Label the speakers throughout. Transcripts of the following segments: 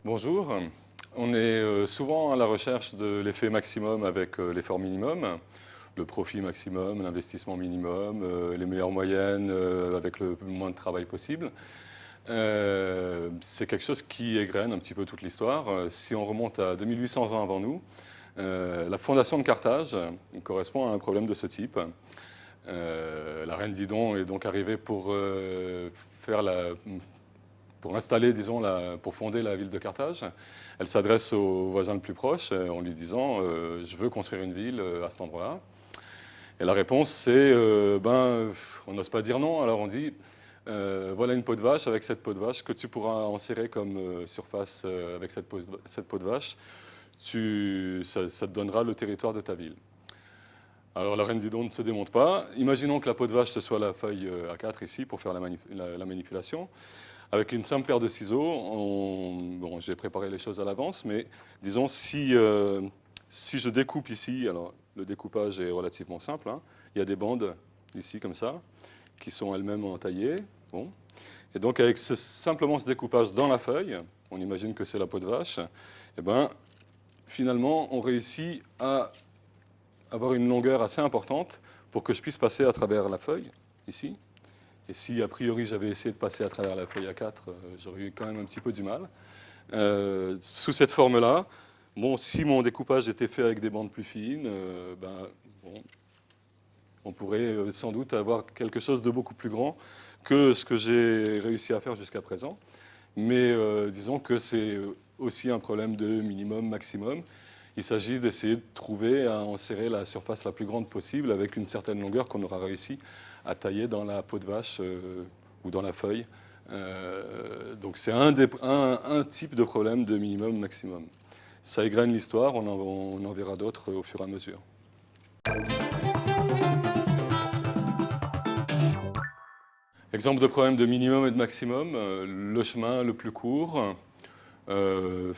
Speaker 1: Bonjour. On est souvent à la recherche de l'effet maximum avec l'effort minimum, le profit maximum, l'investissement minimum, les meilleures moyennes avec le moins de travail possible. C'est quelque chose qui égrène un petit peu toute l'histoire. Si on remonte à 2800 ans avant nous, la fondation de Carthage correspond à un problème de ce type. La reine Didon est donc arrivée pour installer, disons, pour fonder la ville de Carthage. Elle s'adresse au voisin le plus proche en lui disant je veux construire une ville à cet endroit-là. Et la réponse c'est on n'ose pas dire non, alors on dit voilà une peau de vache, avec cette peau de vache que tu pourras enserrer comme surface avec cette peau de vache, ça te donnera le territoire de ta ville. Alors la reine Didon ne se démonte pas. Imaginons que la peau de vache ce soit la feuille A4 ici pour faire la manipulation. Avec une simple paire de ciseaux, bon, j'ai préparé les choses à l'avance, mais disons si je découpe ici, alors le découpage est relativement simple, hein. Il y a des bandes ici comme ça, qui sont elles-mêmes entaillées. Bon. Et donc avec simplement ce découpage dans la feuille, on imagine que c'est la peau de vache, et ben, finalement on réussit à avoir une longueur assez importante pour que je puisse passer à travers la feuille, ici. Et si, a priori, j'avais essayé de passer à travers la feuille A4, j'aurais eu quand même un petit peu du mal. Sous cette forme-là, bon, si mon découpage était fait avec des bandes plus fines, bon, on pourrait sans doute avoir quelque chose de beaucoup plus grand que ce que j'ai réussi à faire jusqu'à présent. Mais disons que c'est aussi un problème de minimum, maximum. Il s'agit d'essayer de trouver à enserrer la surface la plus grande possible avec une certaine longueur qu'on aura réussi à tailler dans la peau de vache ou dans la feuille. Donc c'est un type de problème de minimum, maximum. Ça égrène l'histoire, on en verra d'autres au fur et à mesure. Exemple de problème de minimum et de maximum, le chemin le plus court ou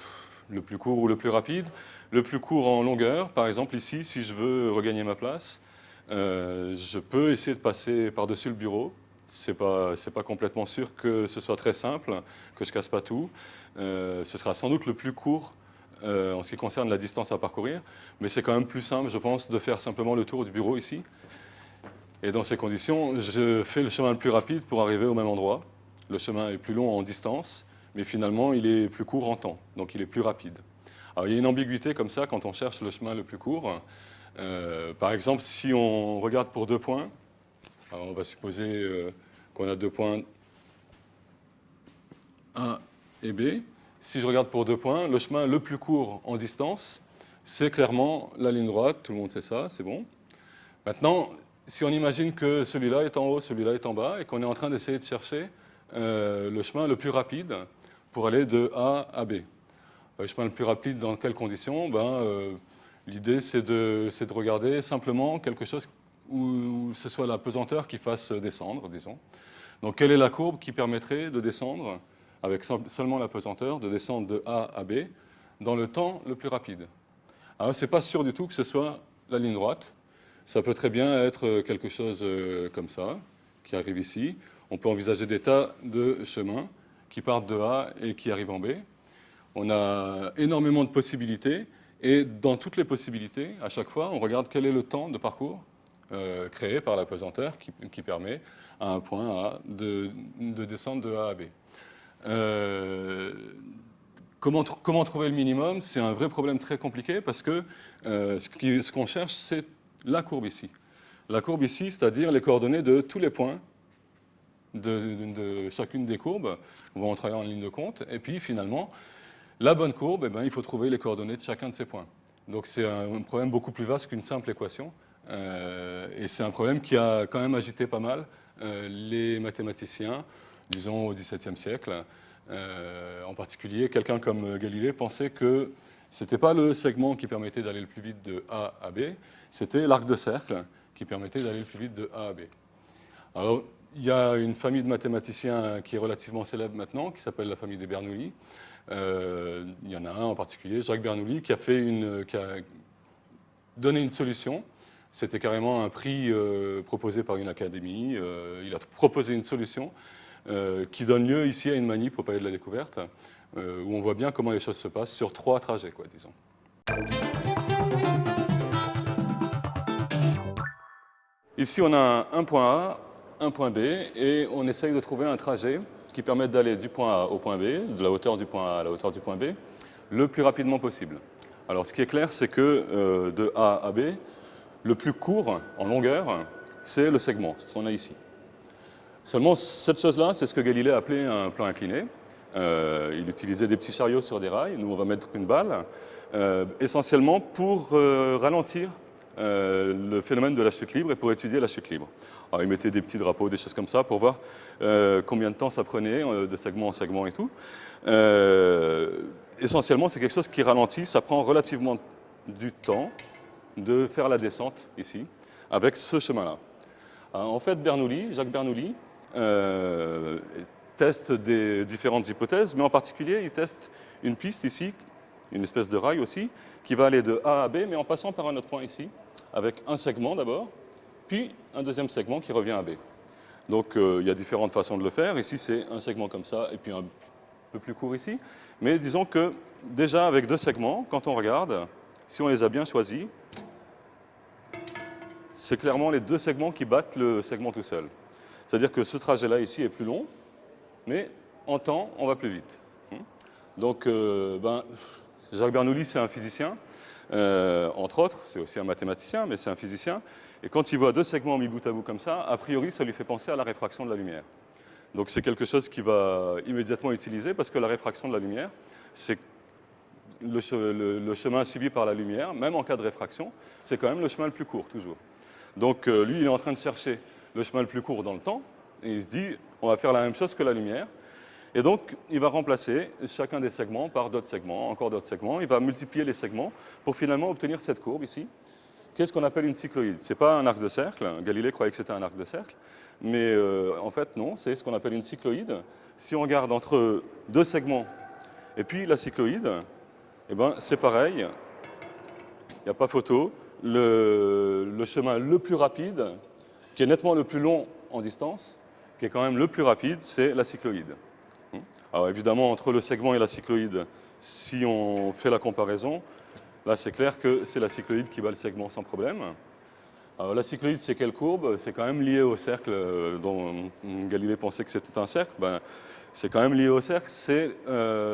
Speaker 1: le plus rapide. Le plus court en longueur, par exemple ici, si je veux regagner ma place, je peux essayer de passer par-dessus le bureau. C'est pas complètement sûr que ce soit très simple, que je casse pas tout. Ce sera sans doute le plus court en ce qui concerne la distance à parcourir, mais c'est quand même plus simple, je pense, de faire simplement le tour du bureau ici. Et dans ces conditions, je fais le chemin le plus rapide pour arriver au même endroit. Le chemin est plus long en distance, mais finalement, il est plus court en temps, donc il est plus rapide. Alors, il y a une ambiguïté comme ça quand on cherche le chemin le plus court. Par exemple, si on regarde pour 2 points, alors on va supposer qu'on a 2 points A et B. Si je regarde pour 2 points, le chemin le plus court en distance, c'est clairement la ligne droite, tout le monde sait ça, c'est bon. Maintenant, si on imagine que celui-là est en haut, celui-là est en bas, et qu'on est en train d'essayer de chercher le chemin le plus rapide pour aller de A à B. Le chemin le plus rapide dans quelles conditions? L'idée, c'est de regarder simplement quelque chose où ce soit la pesanteur qui fasse descendre, disons. Donc, quelle est la courbe qui permettrait de descendre, avec seulement la pesanteur, de descendre de A à B dans le temps le plus rapide? Alors, ce n'est pas sûr du tout que ce soit la ligne droite. Ça peut très bien être quelque chose comme ça, qui arrive ici. On peut envisager des tas de chemins qui partent de A et qui arrivent en B. On a énormément de possibilités, et dans toutes les possibilités, à chaque fois, on regarde quel est le temps de parcours créé par la pesanteur qui permet à un point A de descendre de A à B. Comment trouver le minimum? C'est un vrai problème très compliqué parce que ce qu'on cherche, c'est la courbe ici. La courbe ici, c'est-à-dire les coordonnées de tous les points de chacune des courbes. On va en travailler en ligne de compte. Et puis finalement, la bonne courbe, il faut trouver les coordonnées de chacun de ces points. Donc c'est un problème beaucoup plus vaste qu'une simple équation. Et c'est un problème qui a quand même agité pas mal les mathématiciens, disons au XVIIe siècle. En particulier, quelqu'un comme Galilée pensait que ce n'était pas le segment qui permettait d'aller le plus vite de A à B, c'était l'arc de cercle qui permettait d'aller le plus vite de A à B. Alors, il y a une famille de mathématiciens qui est relativement célèbre maintenant, qui s'appelle la famille des Bernoulli. Il y en a un en particulier, Jacques Bernoulli, qui a donné une solution. C'était carrément un prix proposé par une académie. Il a proposé une solution qui donne lieu ici à une manip au Palais de la Découverte où on voit bien comment les choses se passent sur 3 trajets, quoi, disons. Ici, on a un point A, un point B, et on essaye de trouver un trajet qui permette d'aller du point A au point B, de la hauteur du point A à la hauteur du point B, le plus rapidement possible. Alors, ce qui est clair, c'est que de A à B, le plus court en longueur, c'est le segment, ce qu'on a ici. Seulement, cette chose-là, c'est ce que Galilée appelait un plan incliné. Il utilisait des petits chariots sur des rails. Nous, on va mettre une balle, essentiellement pour ralentir le phénomène de la chute libre et pour étudier la chute libre. Alors, il mettait des petits drapeaux, des choses comme ça, pour voir combien de temps ça prenait, de segment en segment et tout. Essentiellement, c'est quelque chose qui ralentit. Ça prend relativement du temps de faire la descente ici, avec ce chemin-là. En fait, Jacques Bernoulli, teste des différentes hypothèses, mais en particulier, il teste une piste ici, une espèce de rail aussi, qui va aller de A à B, mais en passant par un autre point ici, avec un segment d'abord, puis un deuxième segment qui revient à B. Donc, il y a différentes façons de le faire. Ici, c'est un segment comme ça, et puis un peu plus court ici. Mais disons que, déjà, avec 2 segments, quand on regarde, si on les a bien choisis, c'est clairement les 2 segments qui battent le segment tout seul. C'est-à-dire que ce trajet-là ici est plus long, mais en temps, on va plus vite. Donc, Jacques Bernoulli, c'est un physicien, entre autres, c'est aussi un mathématicien, mais c'est un physicien. Et quand il voit 2 segments mis bout à bout comme ça, a priori, ça lui fait penser à la réfraction de la lumière. Donc c'est quelque chose qu'il va immédiatement utiliser, parce que la réfraction de la lumière, c'est le chemin suivi par la lumière, même en cas de réfraction, c'est quand même le chemin le plus court, toujours. Donc lui, il est en train de chercher le chemin le plus court dans le temps, et il se dit, on va faire la même chose que la lumière. Et donc, il va remplacer chacun des segments par d'autres segments, encore d'autres segments. Il va multiplier les segments pour finalement obtenir cette courbe ici, qu'est-ce qu'on appelle une cycloïde. Ce n'est pas un arc de cercle, Galilée croyait que c'était un arc de cercle, mais en fait non, c'est ce qu'on appelle une cycloïde. Si on regarde entre 2 segments et puis la cycloïde, eh ben, c'est pareil, il n'y a pas photo. Le chemin le plus rapide, qui est nettement le plus long en distance, qui est quand même le plus rapide, c'est la cycloïde. Alors évidemment, entre le segment et la cycloïde, si on fait la comparaison, là c'est clair que c'est la cycloïde qui bat le segment sans problème. Alors la cycloïde, c'est quelle courbe? C'est quand même lié au cercle dont Galilée pensait que c'était un cercle. Ben, c'est quand même lié au cercle. C'est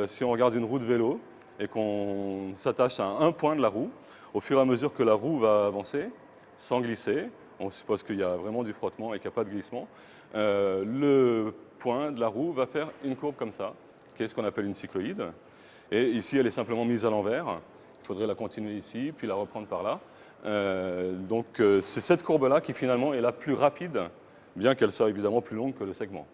Speaker 1: si on regarde une roue de vélo et qu'on s'attache à un point de la roue, au fur et à mesure que la roue va avancer, sans glisser, on suppose qu'il y a vraiment du frottement et qu'il n'y a pas de glissement, le point de la roue va faire une courbe comme ça, qui est ce qu'on appelle une cycloïde. Et ici, elle est simplement mise à l'envers. Il faudrait la continuer ici, puis la reprendre par là. Donc c'est cette courbe-là qui finalement est la plus rapide, bien qu'elle soit évidemment plus longue que le segment.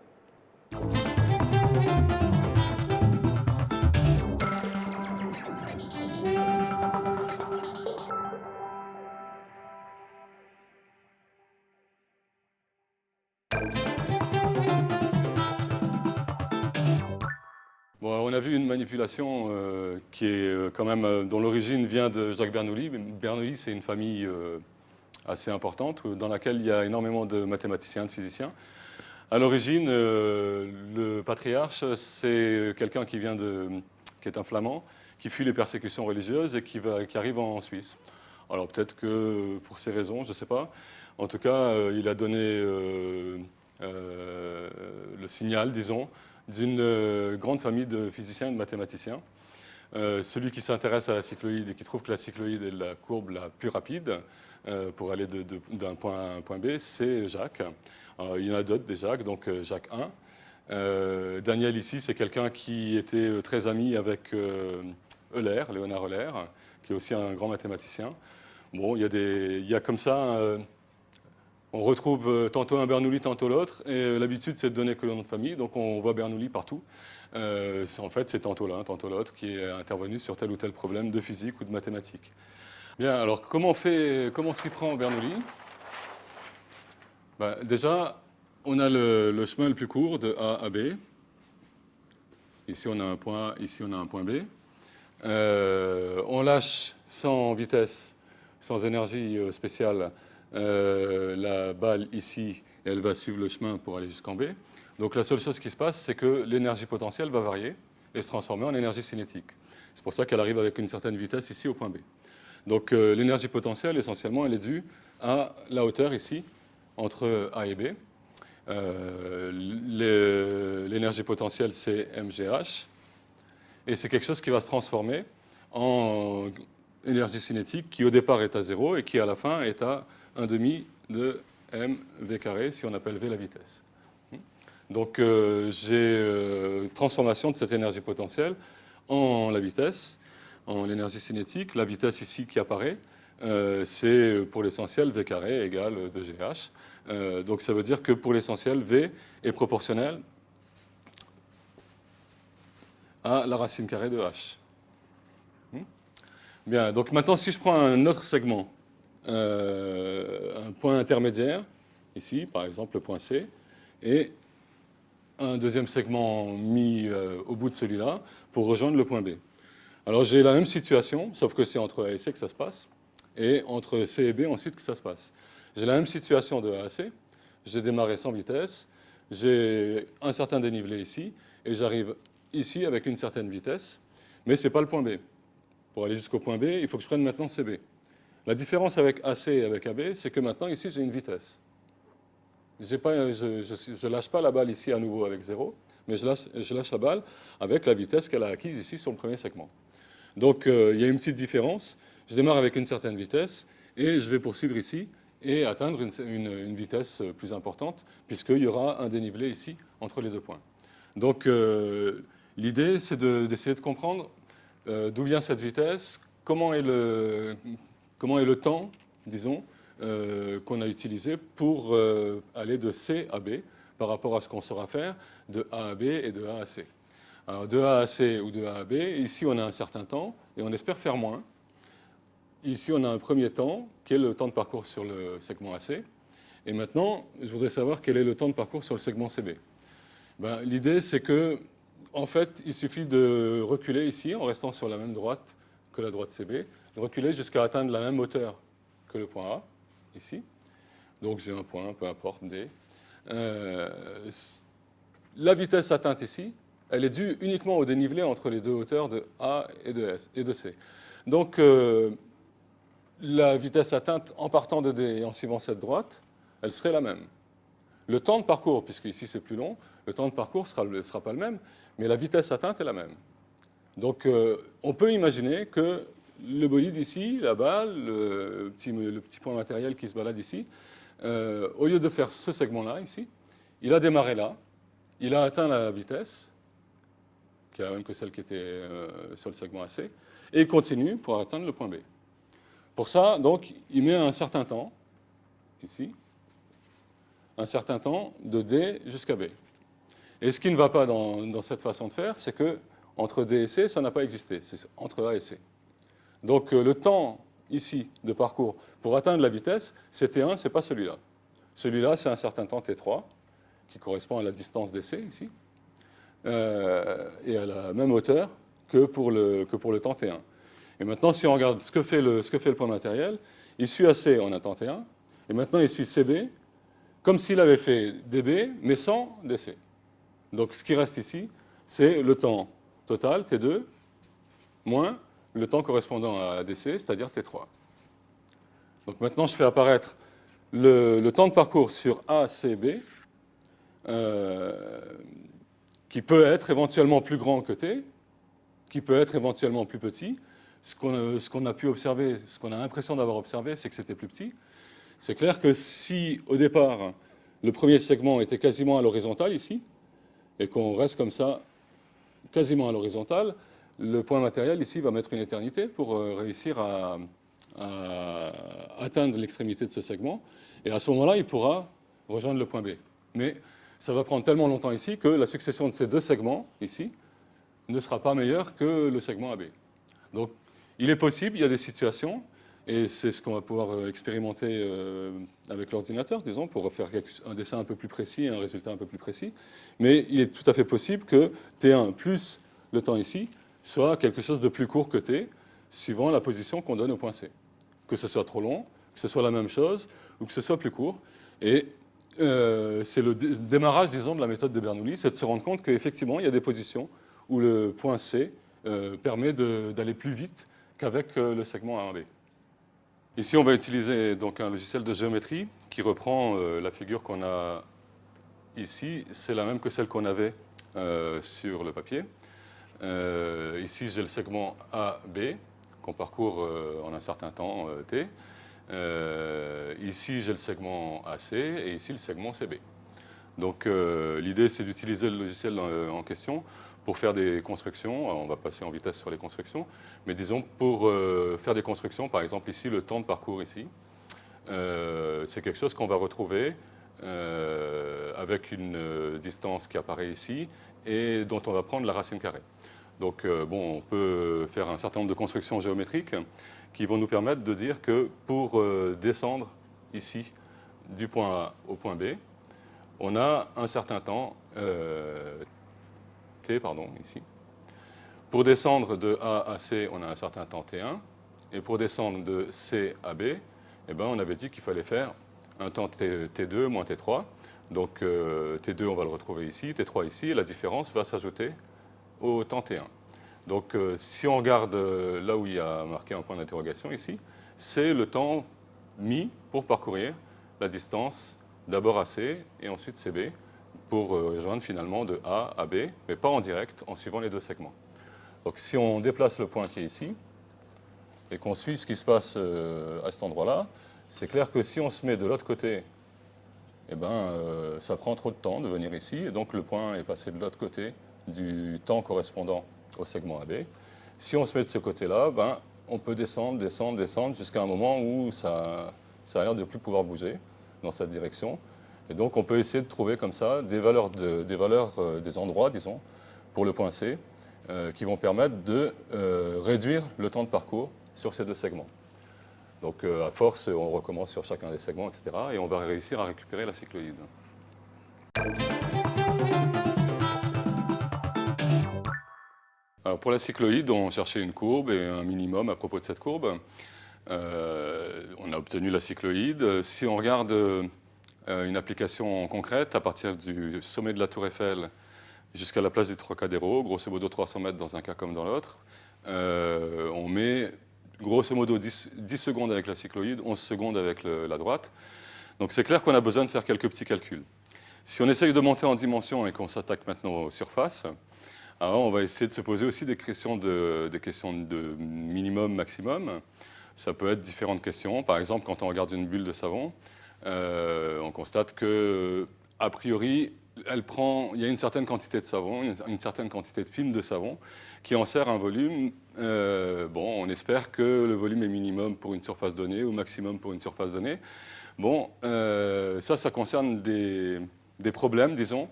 Speaker 1: Bon, alors on a vu une manipulation qui est quand même, dont l'origine vient de Jacques Bernoulli. Bernoulli, c'est une famille assez importante dans laquelle il y a énormément de mathématiciens, de physiciens. À l'origine, le patriarche, c'est quelqu'un qui est un flamand, qui fuit les persécutions religieuses et qui arrive en Suisse. Alors peut-être que pour ces raisons, je ne sais pas. En tout cas, il a donné le signal, disons, d'une grande famille de physiciens et de mathématiciens. Celui qui s'intéresse à la cycloïde et qui trouve que la cycloïde est la courbe la plus rapide pour aller d'un point A à un point B, c'est Jacques. Il y en a d'autres des Jacques, donc Jacques I. Daniel ici, c'est quelqu'un qui était très ami avec Euler, Léonard Euler, qui est aussi un grand mathématicien. Bon, il y a comme ça, on retrouve tantôt un Bernoulli, tantôt l'autre, et l'habitude c'est de donner que le nom de famille, donc on voit Bernoulli partout. En fait, c'est tantôt l'un, tantôt l'autre qui est intervenu sur tel ou tel problème de physique ou de mathématiques. Bien, alors comment s'y prend Bernoulli? Déjà, on a le chemin le plus court de A à B. Ici, on a un point A, ici, on a un point B. On lâche sans vitesse, sans énergie spéciale, la balle ici, elle va suivre le chemin pour aller jusqu'en B. Donc la seule chose qui se passe, c'est que l'énergie potentielle va varier. et se transformer en énergie cinétique. C'est pour ça qu'elle arrive avec une certaine vitesse ici au point B. Donc l'énergie potentielle, essentiellement, elle est due à la hauteur ici, entre A et B. L'énergie potentielle, c'est mgh. Et c'est quelque chose qui va se transformer en énergie cinétique qui, au départ, est à 0 et qui, à la fin, est à 1 demi de mv carré, si on appelle v la vitesse. Donc j'ai transformation de cette énergie potentielle en la vitesse, en l'énergie cinétique. La vitesse ici qui apparaît, c'est pour l'essentiel v carré égale 2gh. Donc ça veut dire que pour l'essentiel, v est proportionnel à la racine carrée de h. Bien, donc maintenant si je prends un autre segment, un point intermédiaire, ici par exemple le point C, et un deuxième segment mis au bout de celui-là pour rejoindre le point B. Alors j'ai la même situation, sauf que c'est entre A et C que ça se passe, et entre C et B ensuite que ça se passe. J'ai la même situation de A à C, j'ai démarré sans vitesse, j'ai un certain dénivelé ici, et j'arrive ici avec une certaine vitesse, mais ce n'est pas le point B. Pour aller jusqu'au point B, il faut que je prenne maintenant CB. La différence avec AC et avec AB, c'est que maintenant ici j'ai une vitesse. Je ne lâche pas la balle ici à nouveau avec 0, mais je lâche la balle avec la vitesse qu'elle a acquise ici sur le premier segment. Donc il y a une petite différence. Je démarre avec une certaine vitesse et je vais poursuivre ici et atteindre une vitesse plus importante puisqu'il y aura un dénivelé ici entre les deux points. Donc l'idée, c'est d'essayer de comprendre d'où vient cette vitesse, comment est le temps, disons, qu'on a utilisé pour aller de C à B par rapport à ce qu'on saura faire de A à B et de A à C. Alors de A à C ou de A à B, ici on a un certain temps et on espère faire moins. Ici on a un premier temps qui est le temps de parcours sur le segment AC. Et maintenant, je voudrais savoir quel est le temps de parcours sur le segment CB. Ben, l'idée c'est que, en fait, il suffit de reculer ici en restant sur la même droite que la droite CB, de reculer jusqu'à atteindre la même hauteur que le point A, ici. Donc j'ai un point, peu importe, D. La vitesse atteinte ici, elle est due uniquement au dénivelé entre les deux hauteurs de A et de C. Donc la vitesse atteinte en partant de D et en suivant cette droite, elle serait la même. Le temps de parcours, puisque ici c'est plus long, le temps de parcours ne sera pas le même, mais la vitesse atteinte est la même. Donc on peut imaginer que le bolide ici, la balle, le petit point matériel qui se balade ici, au lieu de faire ce segment-là ici, il a démarré là, il a atteint la vitesse, qui est la même que celle qui était sur le segment AC, et il continue pour atteindre le point B. Pour ça, donc, il met un certain temps, ici, un certain temps de D jusqu'à B. Et ce qui ne va pas dans cette façon de faire, c'est que entre D et C, ça n'a pas existé, c'est entre A et C. Donc le temps ici de parcours pour atteindre la vitesse, c'est T1, ce n'est pas celui-là. Celui-là, c'est un certain temps T3, qui correspond à la distance DC ici, et à la même hauteur que pour le temps T1. Et maintenant, si on regarde ce que fait le point matériel, il suit AC en un temps T1, et maintenant il suit CB, comme s'il avait fait DB, mais sans DC. Donc ce qui reste ici, c'est le temps total, T2, moins le temps correspondant à DC, c'est-à-dire T3. Donc maintenant, je fais apparaître le temps de parcours sur ACB, qui peut être éventuellement plus grand que T, qui peut être éventuellement plus petit. Ce qu'on a pu observer, ce qu'on a l'impression d'avoir observé, c'est que c'était plus petit. C'est clair que si, au départ, le premier segment était quasiment à l'horizontale ici, et qu'on reste comme ça, quasiment à l'horizontale, le point matériel ici va mettre une éternité pour réussir à atteindre l'extrémité de ce segment. Et à ce moment-là, il pourra rejoindre le point B. Mais ça va prendre tellement longtemps ici que la succession de ces deux segments, ici, ne sera pas meilleure que le segment AB. Donc, il est possible, il y a des situations, et c'est ce qu'on va pouvoir expérimenter avec l'ordinateur, disons, pour faire un dessin un peu plus précis, un résultat un peu plus précis. Mais il est tout à fait possible que T1 plus le temps ici soit quelque chose de plus court que T, suivant la position qu'on donne au point C. Que ce soit trop long, que ce soit la même chose, ou que ce soit plus court. Et c'est le démarrage, disons, de la méthode de Bernoulli, c'est de se rendre compte qu'effectivement, il y a des positions où le point C permet d'aller plus vite qu'avec le segment A1B. Ici, on va utiliser donc un logiciel de géométrie qui reprend la figure qu'on a ici. C'est la même que celle qu'on avait sur le papier. Ici, j'ai le segment AB qu'on parcourt en un certain temps t. Ici, j'ai le segment AC et ici le segment CB. Donc l'idée, c'est d'utiliser le logiciel en question pour faire des constructions. Alors, on va passer en vitesse sur les constructions, mais disons pour faire des constructions, par exemple ici, le temps de parcours ici, c'est quelque chose qu'on va retrouver avec une distance qui apparaît ici et dont on va prendre la racine carrée. Donc bon, on peut faire un certain nombre de constructions géométriques qui vont nous permettre de dire que pour descendre ici du point A au point B, on a un certain temps, t, pardon, ici. Pour descendre de A à C, on a un certain temps t1. Et pour descendre de C à B, eh ben, on avait dit qu'il fallait faire un temps t2 moins t3. Donc t2, on va le retrouver ici, t3 ici, et la différence va s'ajouter au temps t1. Donc si on regarde là où il y a marqué un point d'interrogation ici, c'est le temps mis pour parcourir la distance d'abord AC et ensuite CB pour rejoindre finalement de A à B, mais pas en direct, en suivant les deux segments. Donc si on déplace le point qui est ici et qu'on suit ce qui se passe à cet endroit-là, c'est clair que si on se met de l'autre côté, eh ben, ça prend trop de temps de venir ici, et donc le point est passé de l'autre côté du temps correspondant au segment AB. Si on se met de ce côté-là, ben, on peut descendre, descendre, descendre, jusqu'à un moment où ça a l'air de ne plus pouvoir bouger dans cette direction. Et donc on peut essayer de trouver comme ça des valeurs des endroits, disons, pour le point C, qui vont permettre de réduire le temps de parcours sur ces deux segments. Donc à force, on recommence sur chacun des segments, etc. Et on va réussir à récupérer la cycloïde. Alors pour la cycloïde, on cherchait une courbe et un minimum à propos de cette courbe. On a obtenu la cycloïde. Si on regarde une application concrète, à partir du sommet de la Tour Eiffel jusqu'à la place du Trocadéro, grosso modo 300 mètres dans un cas comme dans l'autre, on met grosso modo 10 secondes avec la cycloïde, 11 secondes avec la droite. Donc c'est clair qu'on a besoin de faire quelques petits calculs. Si on essaye de monter en dimension et qu'on s'attaque maintenant aux surfaces, alors on va essayer de se poser aussi des questions de minimum, maximum. Ça peut être différentes questions. Par exemple, quand on regarde une bulle de savon, on constate que, a priori, il y a une certaine quantité de savon, une certaine quantité de film de savon qui en sert un volume. Bon, on espère que le volume est minimum pour une surface donnée ou maximum pour une surface donnée. Bon, ça concerne des problèmes, disons,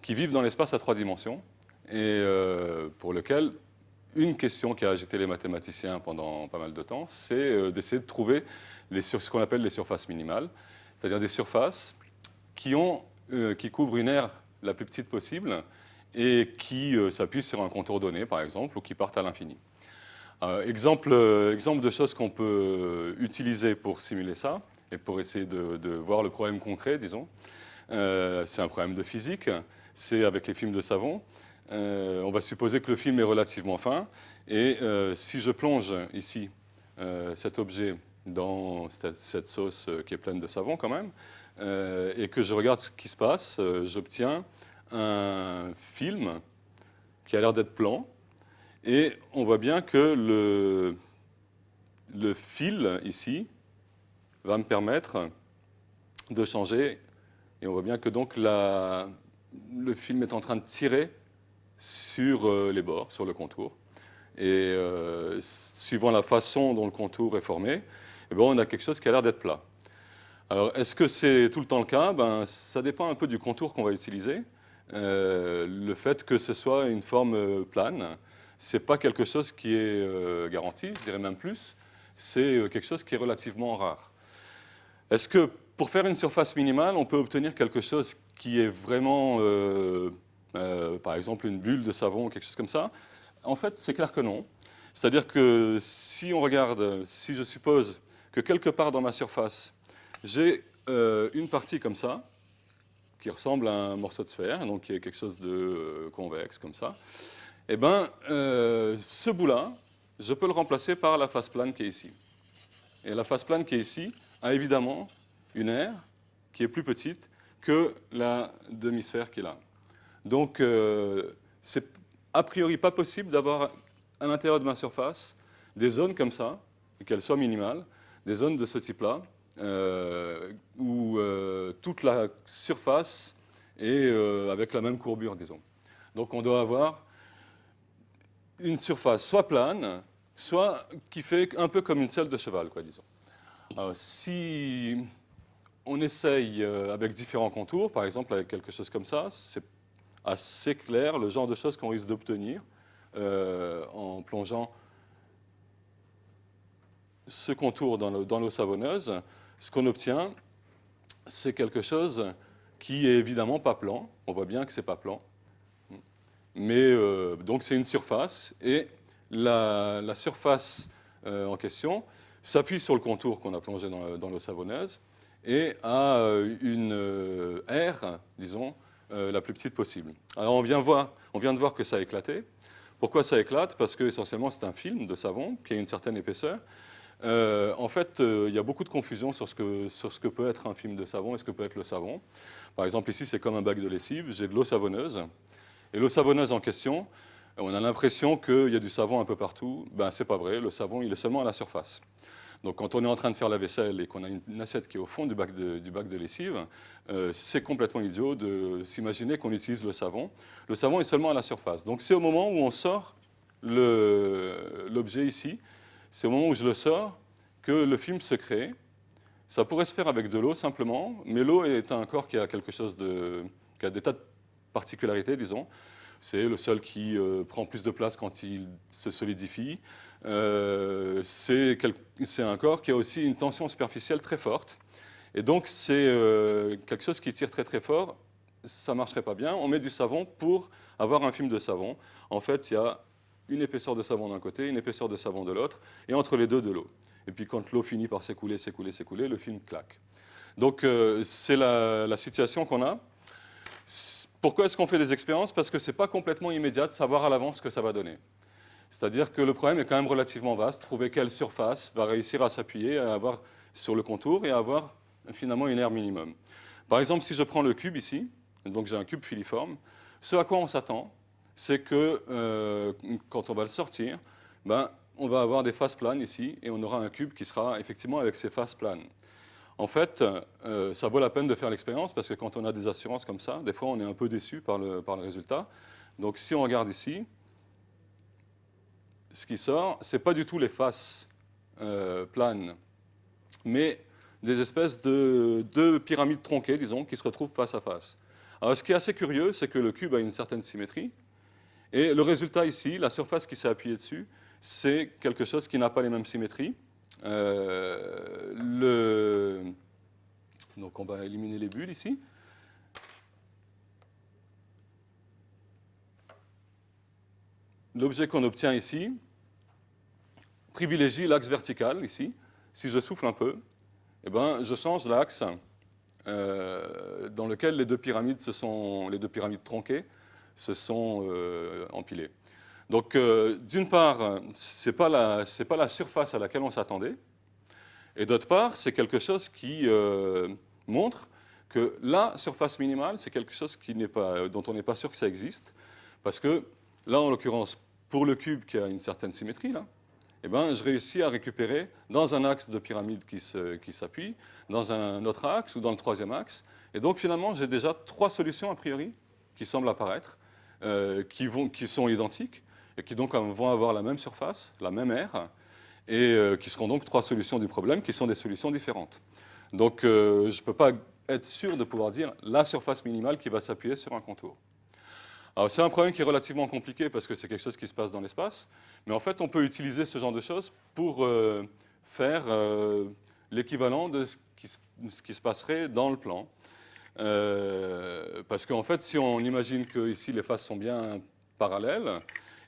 Speaker 1: qui vivent dans l'espace à 3 dimensions et pour lequel une question qui a agité les mathématiciens pendant pas mal de temps, c'est d'essayer de trouver ce qu'on appelle les surfaces minimales, c'est-à-dire des surfaces qui couvrent une aire la plus petite possible et qui s'appuient sur un contour donné, par exemple, ou qui partent à l'infini. Exemple de choses qu'on peut utiliser pour simuler ça et pour essayer de voir le problème concret, disons. C'est un problème de physique, c'est avec les films de savon. On va supposer que le film est relativement fin et si je plonge ici cet objet dans cette sauce qui est pleine de savon quand même et que je regarde ce qui se passe, j'obtiens un film qui a l'air d'être plan et on voit bien que le fil ici va me permettre de changer et on voit bien que donc le film est en train de tirer sur les bords, sur le contour. Et suivant la façon dont le contour est formé, eh bien, on a quelque chose qui a l'air d'être plat. Alors, est-ce que c'est tout le temps le cas? Ça dépend un peu du contour qu'on va utiliser. Le fait que ce soit une forme plane, ce n'est pas quelque chose qui est garanti, je dirais même plus. C'est quelque chose qui est relativement rare. Est-ce que pour faire une surface minimale, on peut obtenir quelque chose qui est vraiment... par exemple une bulle de savon, quelque chose comme ça? En fait, c'est clair que non. C'est-à-dire que si on regarde, si je suppose que quelque part dans ma surface, j'ai une partie comme ça, qui ressemble à un morceau de sphère, donc qui est quelque chose de convexe comme ça, eh ben, ce bout-là, je peux le remplacer par la face plane qui est ici. Et la face plane qui est ici a évidemment une aire qui est plus petite que la demi-sphère qui est là. Donc, c'est a priori pas possible d'avoir à l'intérieur de ma surface des zones comme ça, et qu'elles soient minimales, des zones de ce type-là, où toute la surface est avec la même courbure, disons. Donc, on doit avoir une surface soit plane, soit qui fait un peu comme une selle de cheval, quoi, disons. Alors, si on essaye avec différents contours, par exemple avec quelque chose comme ça, c'est assez clair le genre de choses qu'on risque d'obtenir en plongeant ce contour dans l'eau savonneuse. Ce qu'on obtient, c'est quelque chose qui est évidemment pas plan. On voit bien que c'est pas plan. Mais donc c'est une surface et la surface en question s'appuie sur le contour qu'on a plongé dans l'eau savonneuse et a une aire, disons, la plus petite possible. Alors on vient de voir que ça a éclaté. Pourquoi ça éclate? Parce que essentiellement c'est un film de savon qui a une certaine épaisseur. En fait, il y a beaucoup de confusion sur ce que peut être un film de savon et ce que peut être le savon. Par exemple, ici c'est comme un bac de lessive, j'ai de l'eau savonneuse. Et l'eau savonneuse en question, on a l'impression qu'il y a du savon un peu partout. Ben, c'est pas vrai, le savon, il est seulement à la surface. Donc, quand on est en train de faire la vaisselle et qu'on a une assiette qui est au fond du bac de lessive, c'est complètement idiot de s'imaginer qu'on utilise le savon. Le savon est seulement à la surface. Donc, c'est au moment où on sort l'objet ici, c'est au moment où je le sors que le film se crée. Ça pourrait se faire avec de l'eau simplement, mais l'eau est un corps qui a quelque chose qui a des tas de particularités, disons. C'est le sol qui prend plus de place quand il se solidifie. C'est un corps qui a aussi une tension superficielle très forte. Et donc, c'est quelque chose qui tire très très fort. Ça ne marcherait pas bien. On met du savon pour avoir un film de savon. En fait, il y a une épaisseur de savon d'un côté, une épaisseur de savon de l'autre, et entre les deux, de l'eau. Et puis, quand l'eau finit par s'écouler, le film claque. Donc, c'est la situation qu'on a. Pourquoi est-ce qu'on fait des expériences? Parce que ce n'est pas complètement immédiat de savoir à l'avance ce que ça va donner. C'est-à-dire que le problème est quand même relativement vaste. Trouver quelle surface va réussir à s'appuyer sur le contour et à avoir finalement une aire minimum. Par exemple, si je prends le cube ici, donc j'ai un cube filiforme, ce à quoi on s'attend, c'est que quand on va le sortir, ben, on va avoir des faces planes ici et on aura un cube qui sera effectivement avec ses faces planes. En fait, ça vaut la peine de faire l'expérience parce que quand on a des assurances comme ça, des fois on est un peu déçu par le résultat. Donc si on regarde ici, ce qui sort, ce n'est pas du tout les faces planes, mais des espèces de pyramides tronquées, disons, qui se retrouvent face à face. Alors ce qui est assez curieux, c'est que le cube a une certaine symétrie, et le résultat ici, la surface qui s'est appuyée dessus, c'est quelque chose qui n'a pas les mêmes symétries. Donc on va éliminer les bulles ici. L'objet qu'on obtient ici privilégie l'axe vertical ici. Si je souffle un peu, eh ben, je change l'axe dans lequel les deux pyramides tronquées se sont empilées. Donc, d'une part, ce n'est pas la surface à laquelle on s'attendait. Et d'autre part, c'est quelque chose qui montre que la surface minimale, c'est quelque chose dont on n'est pas sûr que ça existe. Parce que là, en l'occurrence, pour le cube qui a une certaine symétrie, là, eh ben, je réussis à récupérer dans un axe de pyramide qui s'appuie, dans un autre axe ou dans le troisième axe. Et donc, finalement, j'ai déjà trois solutions a priori qui semblent apparaître, qui sont identiques et qui donc vont avoir la même surface, la même aire, et qui seront donc trois solutions du problème qui sont des solutions différentes. Donc, je ne peux pas être sûr de pouvoir dire la surface minimale qui va s'appuyer sur un contour. Alors, c'est un problème qui est relativement compliqué parce que c'est quelque chose qui se passe dans l'espace, mais en fait, on peut utiliser ce genre de choses pour faire l'équivalent de ce qui se passerait dans le plan. Parce qu'en fait, si on imagine que ici les faces sont bien parallèles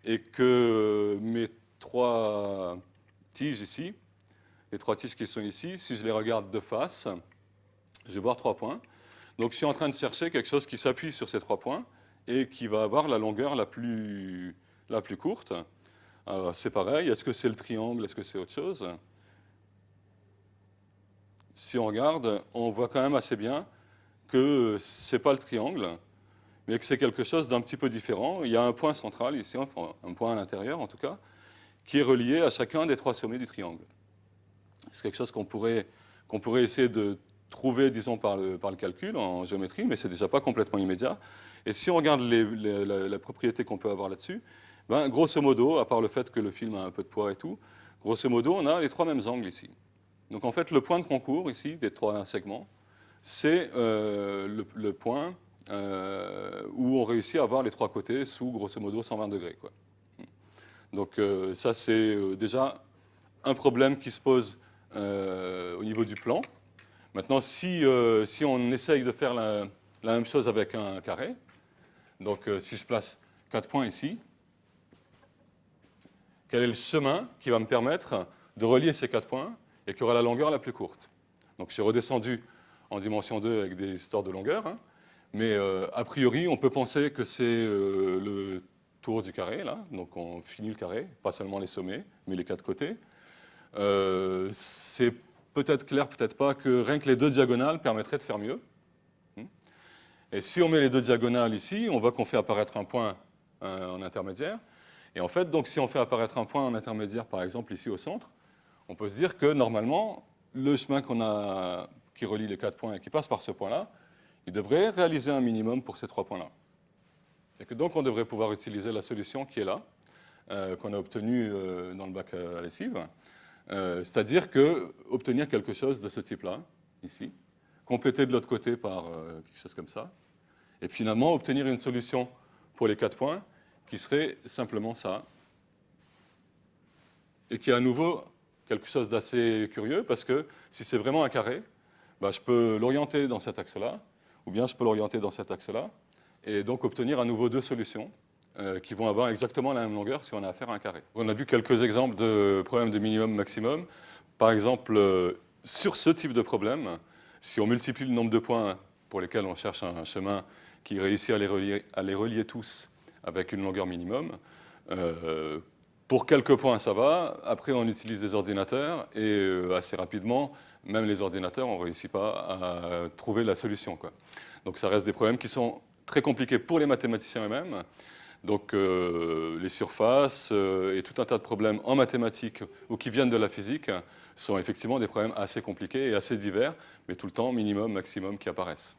Speaker 1: et que mes trois tiges ici, les trois tiges qui sont ici, si je les regarde de face, je vais voir 3 points. Donc je suis en train de chercher quelque chose qui s'appuie sur ces 3 points et qui va avoir la longueur la plus la plus courte. Alors c'est pareil, est-ce que c'est le triangle, est-ce que c'est autre chose? Si on regarde, on voit quand même assez bien que ce n'est pas le triangle, mais que c'est quelque chose d'un petit peu différent. Il y a un point central ici, enfin un point à l'intérieur en tout cas, qui est relié à chacun des 3 sommets du triangle. C'est quelque chose qu'on pourrait essayer de trouver, disons, par le calcul en géométrie, mais c'est déjà pas complètement immédiat. Et si on regarde la propriété qu'on peut avoir là-dessus, ben, grosso modo, à part le fait que le film a un peu de poids et tout, grosso modo, on a les 3 mêmes angles ici. Donc en fait, le point de concours ici, des 3 segments, c'est le point où on réussit à avoir les 3 côtés sous, grosso modo, 120 degrés, quoi. Donc ça, c'est déjà un problème qui se pose au niveau du plan. Maintenant, si on essaye de faire la même chose avec un carré, donc si je place 4 points ici, quel est le chemin qui va me permettre de relier ces 4 points et qui aura la longueur la plus courte? Donc je suis redescendu en dimension 2 avec des histoires de longueur, hein, mais a priori, on peut penser que c'est le tour du carré, là, donc on finit le carré, pas seulement les sommets, mais les 4 côtés. C'est peut-être clair, peut-être pas, que rien que les 2 diagonales permettraient de faire mieux. Et si on met les 2 diagonales ici, on voit qu'on fait apparaître un point en intermédiaire. Et en fait, donc, si on fait apparaître un point en intermédiaire, par exemple ici au centre, on peut se dire que normalement, le chemin qui relie les 4 points et qui passe par ce point-là, il devrait réaliser un minimum pour ces 3 points-là. Et que donc on devrait pouvoir utiliser la solution qui est là, qu'on a obtenue dans le bac à lessive, c'est-à-dire obtenir quelque chose de ce type-là, ici, compléter de l'autre côté par quelque chose comme ça, et finalement obtenir une solution pour les 4 points qui serait simplement ça, et qui est à nouveau quelque chose d'assez curieux, parce que si c'est vraiment un carré, bah, je peux l'orienter dans cet axe-là, ou bien je peux l'orienter dans cet axe-là, et donc obtenir à nouveau 2 solutions qui vont avoir exactement la même longueur si on a affaire à un carré. On a vu quelques exemples de problèmes de minimum-maximum. Par exemple, sur ce type de problème, si on multiplie le nombre de points pour lesquels on cherche un chemin qui réussit à les relier tous avec une longueur minimum, pour quelques points, ça va. Après, on utilise des ordinateurs et assez rapidement, même les ordinateurs, on ne réussit pas à trouver la solution, quoi. Donc ça reste des problèmes qui sont très compliqués pour les mathématiciens eux-mêmes. Donc les surfaces et tout un tas de problèmes en mathématiques ou qui viennent de la physique sont effectivement des problèmes assez compliqués et assez divers, mais tout le temps minimum, maximum qui apparaissent.